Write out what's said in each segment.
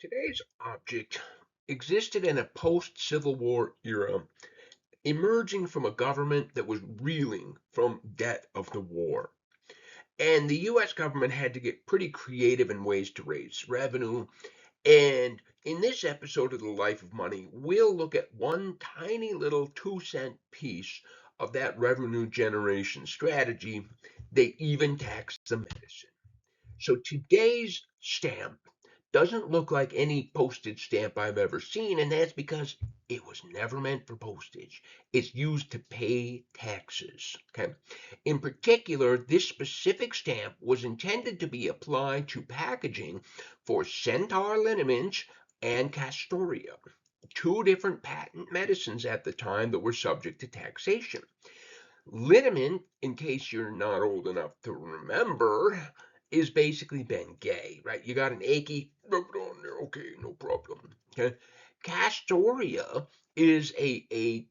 Today's object existed in a post-Civil War era, emerging from a government that was reeling from debt of the war. And the US government had to get pretty creative in ways to raise revenue. And in this episode of The Life of Money, we'll look at one tiny little 2-cent piece of that revenue generation strategy. They even taxed the medicine. So today's stamp doesn't look like any postage stamp I've ever seen, and that's because it was never meant for postage. It's used to pay taxes. Okay. In particular, this specific stamp was intended to be applied to packaging for Centaur liniments and Castoria, two different patent medicines at the time that were subject to taxation. Liniment, in case you're not old enough to remember, is basically Bengay, right? You got an achy, rub it on there, okay, no problem. Okay. Castoria is a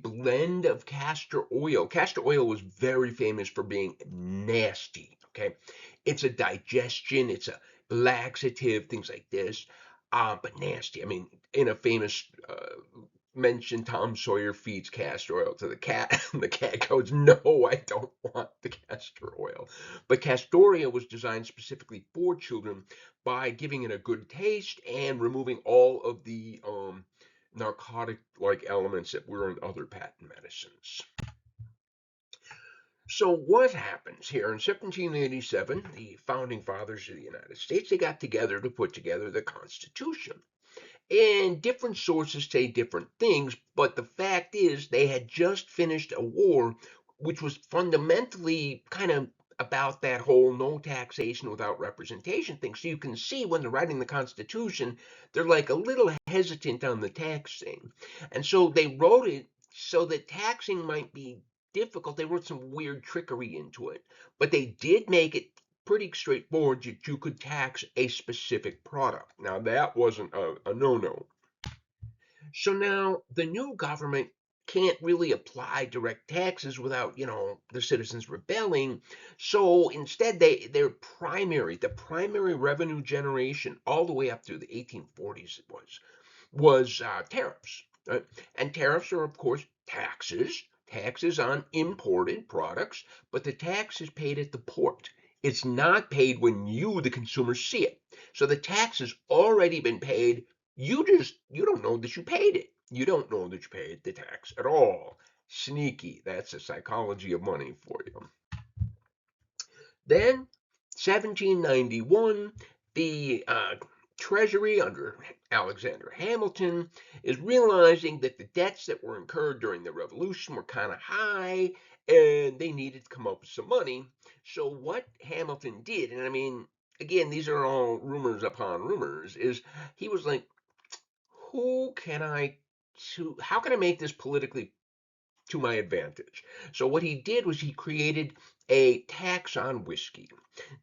blend of castor oil. Castor oil was very famous for being nasty. Okay. It's a digestion, it's a laxative, things like this. But nasty. I mean, in a famous mention, Tom Sawyer feeds castor oil to the cat, and the cat goes, "No, I don't want the castor oil." But Castoria was designed specifically for children by giving it a good taste and removing all of the narcotic like elements that were in other patent medicines. So what happens here in 1787? The founding fathers of the United States, they got together to put together the Constitution. And different sources say different things, but the fact is they had just finished a war which was fundamentally kind of about that whole no taxation without representation thing. So you can see when they're writing the Constitution, they're like a little hesitant on the tax thing. And so they wrote it so that taxing might be difficult. They wrote some weird trickery into it, but they did make it pretty straightforward that you could tax a specific product. Now, that wasn't a no-no. So now the new government can't really apply direct taxes without, the citizens rebelling. So instead, the primary revenue generation all the way up through the 1840s was tariffs. Right? And tariffs are, of course, taxes on imported products, but the tax is paid at the port. It's not paid when you, the consumer, see it. So the tax has already been paid. You don't know that you paid it. You don't know that you paid the tax at all. Sneaky. That's the psychology of money for you. Then, 1791, the Treasury under Alexander Hamilton is realizing that the debts that were incurred during the Revolution were kind of high and they needed to come up with some money. So, what Hamilton did, and I mean, again, these are all rumors upon rumors, is he was like, who can I how can I make this politically to my advantage? So what he did was he created a tax on whiskey.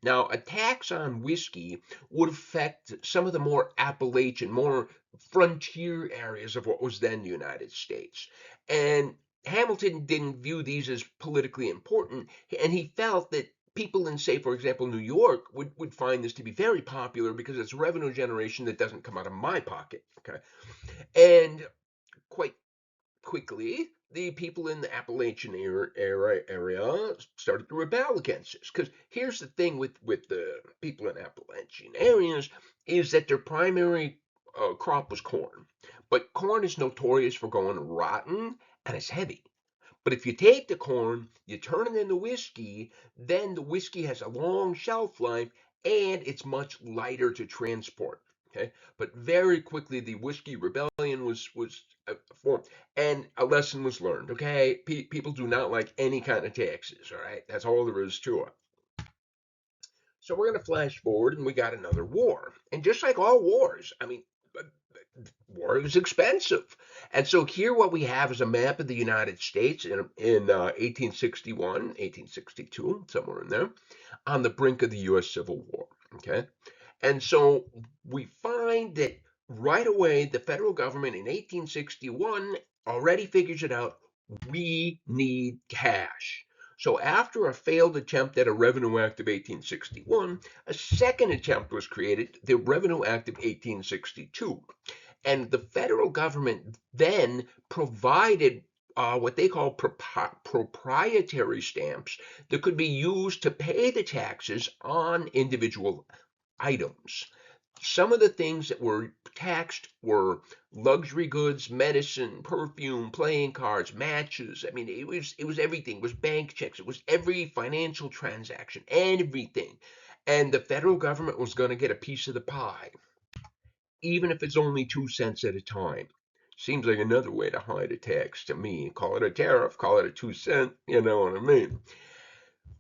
Now, a tax on whiskey would affect some of the more Appalachian, more frontier areas of what was then the United States. And Hamilton didn't view these as politically important, and he felt that people in, say, for example, New York would find this to be very popular because it's revenue generation that doesn't come out of my pocket. Okay. And quite quickly, the people in the Appalachian area started to rebel against this. Because here's the thing with the people in Appalachian areas is that their primary crop was corn. But corn is notorious for going rotten and it's heavy. But if you take the corn, you turn it into whiskey, then the whiskey has a long shelf life and it's much lighter to transport. Okay, but very quickly the whiskey rebellion was formed, and a lesson was learned. Okay, people do not like any kind of taxes. All right, that's all there is to it. So we're going to flash forward, and we got another war. And just like all wars, I mean, war is expensive. And so here what we have is a map of the United States in 1861, 1862, somewhere in there, on the brink of the U.S. Civil War. Okay. And so we find that right away, the federal government in 1861 already figures it out. We need cash. So after a failed attempt at a Revenue Act of 1861, a second attempt was created, the Revenue Act of 1862. And the federal government then provided what they call proprietary stamps that could be used to pay the taxes on individual items. Some of the things that were taxed were luxury goods, medicine, perfume, playing cards, matches. I mean, it was everything. It was bank checks. It was every financial transaction, everything. And the federal government was going to get a piece of the pie, even if it's only 2 cents at a time. Seems like another way to hide a tax to me. Call it a tariff, call it a 2 cent, you know what I mean?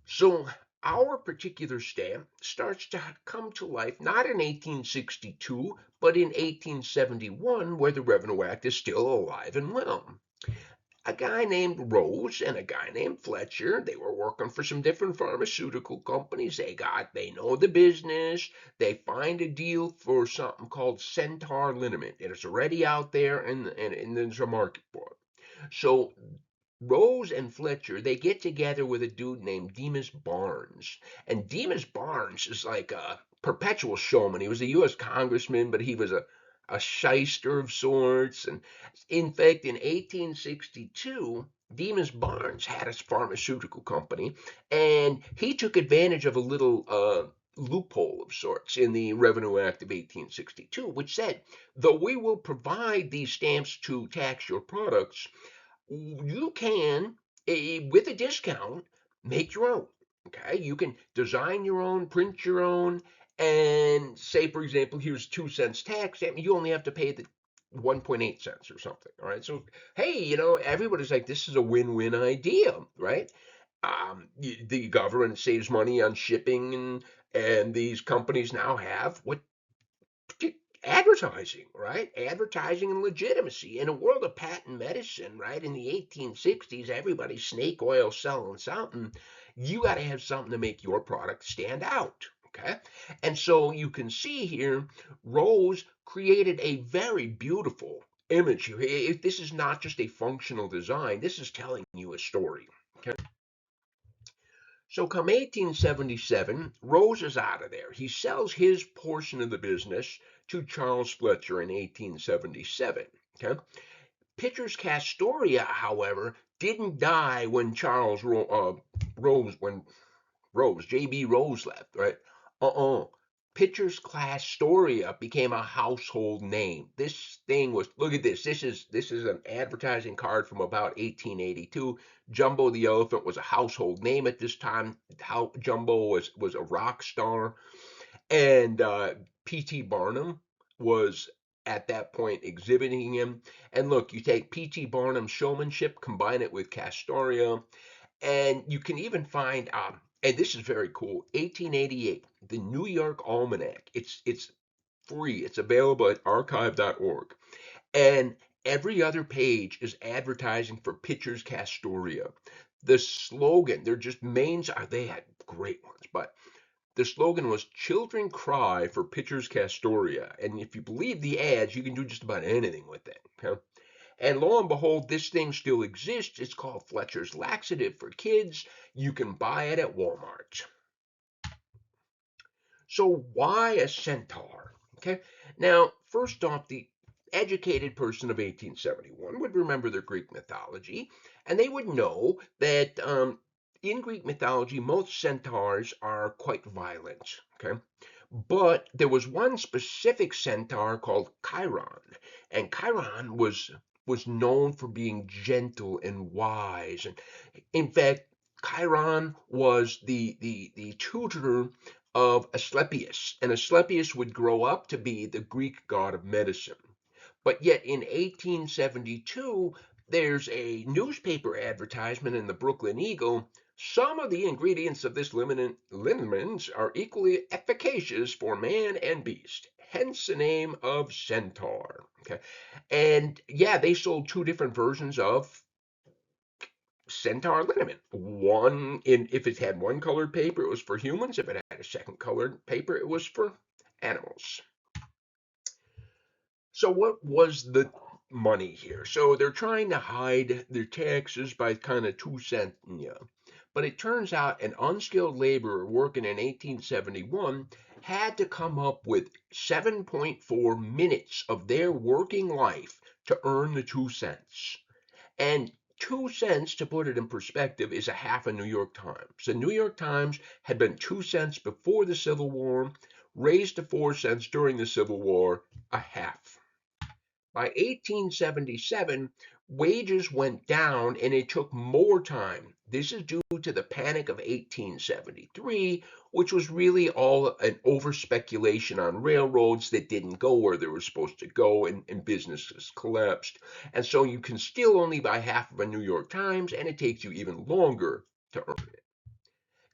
So our particular stamp starts to come to life not in 1862, but in 1871, where the Revenue Act is still alive and well. A guy named Rose and a guy named Fletcher, they were working for some different pharmaceutical companies. They know the business. They find a deal for something called Centaur liniment. And it's already out there and there's a market for it. So Rose and Fletcher, they get together with a dude named Demas Barnes. And Demas Barnes is like a perpetual showman. He was a U.S. congressman, but he was a shyster of sorts. And in fact, in 1862, Demas Barnes had a pharmaceutical company, and he took advantage of a little loophole of sorts in the Revenue Act of 1862, which said, though we will provide these stamps to tax your products, you can, with a discount, make your own. Okay, you can design your own, print your own, and say, for example, here's 2 cents tax. You only have to pay the 1.8 cents or something. All right, so hey, everybody's like, this is a win-win idea, right? The government saves money on shipping, and these companies now have what advertising, right? Advertising and legitimacy. In a world of patent medicine, right? In the 1860s, everybody's snake oil selling something. You got to have something to make your product stand out. Okay. And so you can see here, Rose created a very beautiful image here. This is not just a functional design, this is telling you a story. Okay. So come 1877, Rose is out of there. He sells his portion of the business to Charles Fletcher in 1877. Okay. Pitcher's Castoria, however, didn't die when Rose, when J.B. Rose left, right? Uh-uh. Pitcher's Class Storia became a household name. This thing was, look at this. This is an advertising card from about 1882. Jumbo the Elephant was a household name at this time. How Jumbo was a rock star, and P.T. Barnum was at that point exhibiting him. And look, you take P.T. Barnum's showmanship, combine it with Castoria, and you can even find, and this is very cool, 1888, the New York Almanac. It's free. It's available at archive.org. And every other page is advertising for Pitchers Castoria. The slogan, they're just mains, they had great ones, but the slogan was "Children cry for Pitchers Castoria," and if you believe the ads, you can do just about anything with it. Okay? And lo and behold, this thing still exists. It's called Fletcher's Laxative for Kids. You can buy it at Walmart. So why a centaur? Okay. Now, first off, the educated person of 1871 would remember their Greek mythology, and they would know that in Greek mythology, most centaurs are quite violent. Okay. But there was one specific centaur called Chiron, and Chiron was known for being gentle and wise. And in fact, Chiron was the tutor of Asclepius, and Asclepius would grow up to be the Greek god of medicine. But yet in 1872, there's a newspaper advertisement in the Brooklyn Eagle. Some of the ingredients of this liniments are equally efficacious for man and beast, hence the name of centaur. Okay, and yeah, they sold two different versions of centaur liniment. One in if it had one colored paper, it was for humans. If it had a second colored paper, it was for animals. So what was the money here? So they're trying to hide their taxes by kind of 2 cent, yeah. But it turns out an unskilled laborer working in 1871 had to come up with 7.4 minutes of their working life to earn the 2 cents. And 2 cents, to put it in perspective, is a half a New York Times. The New York Times had been 2 cents before the Civil War, raised to 4 cents during the Civil War, a half. By 1877, wages went down and it took more time. This is due to the Panic of 1873, which was really all an over speculation on railroads that didn't go where they were supposed to go, and businesses collapsed. And so you can still only buy half of a New York Times, and it takes you even longer to earn it.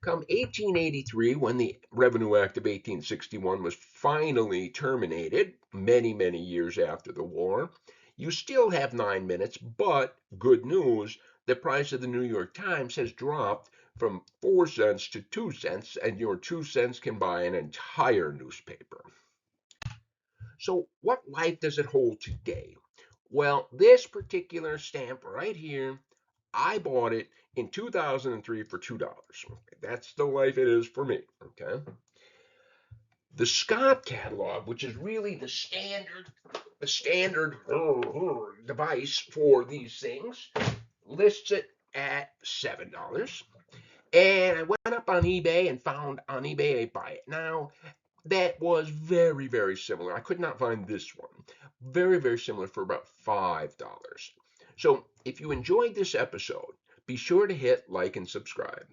Come 1883, when the Revenue Act of 1861 was finally terminated, many, many years after the war, you still have 9 minutes, but good news, the price of the New York Times has dropped from 4 cents to 2 cents, and your 2 cents can buy an entire newspaper. So, what life does it hold today? Well, this particular stamp right here, I bought it in 2003 for $2. That's the life it is for me. Okay. The Scott catalog, which is really the standard device for these things, lists it at $7. And I went up on eBay and found on eBay a buy it now that was very, very similar. I could not find this one. Very, very similar for about $5. So if you enjoyed this episode, be sure to hit like and subscribe.